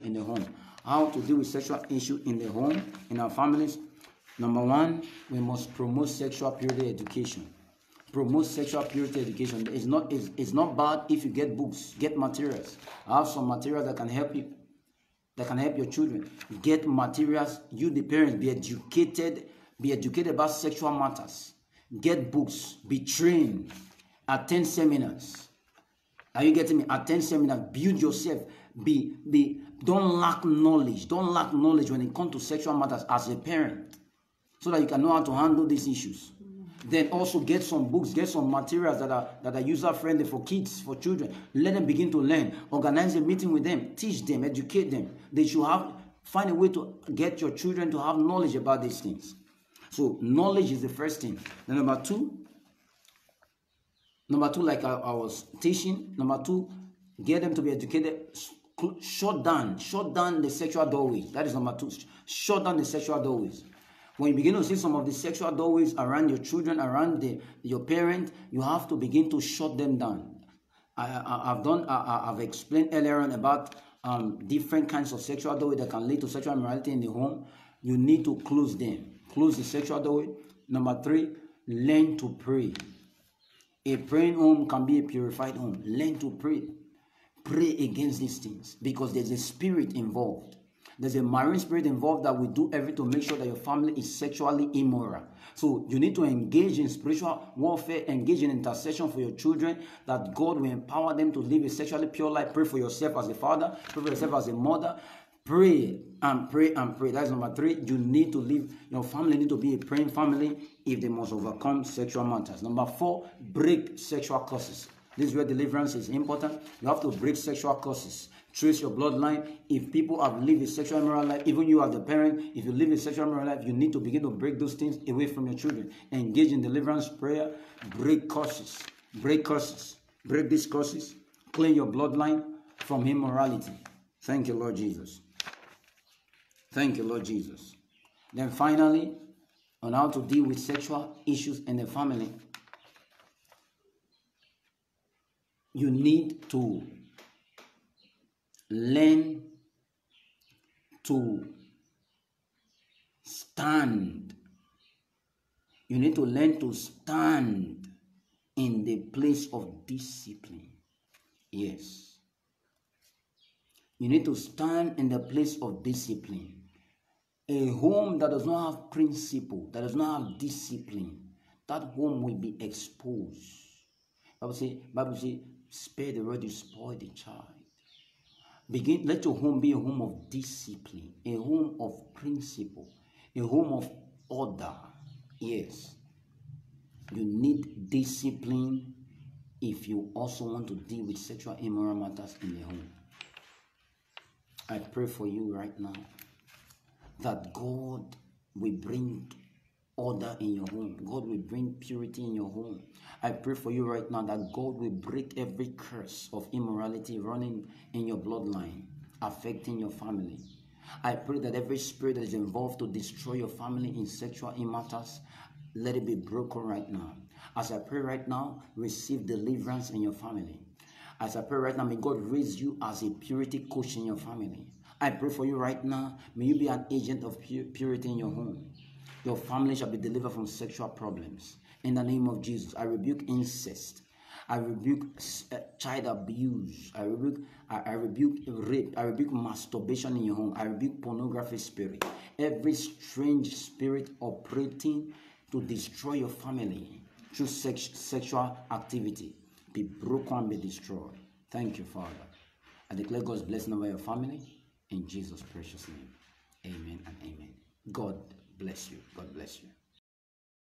in the home. How to deal with sexual issue in the home, in our families. Number one, we must promote sexual purity education. Promote sexual purity education. It's not bad if you get books, get materials. I have some materials that can help you, that can help your children. Get materials. You, the parents, be educated about sexual matters. Get books, be trained, attend seminars. Are you getting me? Attend seminars, build yourself, don't lack knowledge. Don't lack knowledge when it comes to sexual matters as a parent, so that you can know how to handle these issues. Then also get some books, get some materials that are user-friendly for kids, for children. Let them begin to learn. Organize a meeting with them, teach them, educate them. They should find a way to get your children to have knowledge about these things. So knowledge is the first thing. Then number two, like I was teaching, number two, get them to be educated. Shut down the sexual doorways. That is number two. Shut down the sexual doorways. When you begin to see some of the sexual doorways around your children, around your parent, you have to begin to shut them down. I've explained earlier on about different kinds of sexual doorways that can lead to sexual immorality in the home. You need to close them. Close the sexual doorway. Number three, learn to pray. A praying home can be a purified home. Learn to pray. Pray against these things, because there's a spirit involved. There's a marine spirit involved that will do everything to make sure that your family is sexually immoral. So you need to engage in spiritual warfare, engage in intercession for your children, that God will empower them to live a sexually pure life. Pray for yourself as a father. Pray for yourself as a mother. Pray and pray and pray. That's number three. You need to live, your family need to be a praying family if they must overcome sexual matters. Number four, break sexual curses. This is where deliverance is important. You have to break sexual curses. Trace your bloodline. If people have lived a sexual immoral life, even you as the parent, if you live a sexual immoral life, you need to begin to break those things away from your children. Engage in deliverance prayer. Break curses. Break curses. Break these curses. Clean your bloodline from immorality. Thank you, Lord Jesus. Thank you, Lord Jesus. Then finally, on how to deal with sexual issues in the family, you need to learn to stand. You need to learn to stand in the place of discipline. Yes. You need to stand in the place of discipline. A home that does not have principle, that does not have discipline, that home will be exposed. Bible say, spare the rod, you spoil the child. Let your home be a home of discipline, a home of principle, a home of order. Yes. You need discipline if you also want to deal with sexual immoral matters in the home. I pray for you right now that God will bring order in your home. God will bring purity in your home. I pray for you right now that God will break every curse of immorality running in your bloodline, affecting your family. I pray that every spirit that is involved to destroy your family in sexual matters, let it be broken right now. As I pray right now, receive deliverance in your family. As I pray right now, may God raise you as a purity coach in your family. I pray for you right now, may you be an agent of purity in your home. Your family shall be delivered from sexual problems. In the name of Jesus, I rebuke incest. I rebuke child abuse. I rebuke rape. I rebuke masturbation in your home. I rebuke pornography spirit. Every strange spirit operating to destroy your family through sexual activity, be broken and be destroyed. Thank you, Father. I declare God's blessing over your family in Jesus' precious name. Amen and amen. God bless you. God bless you.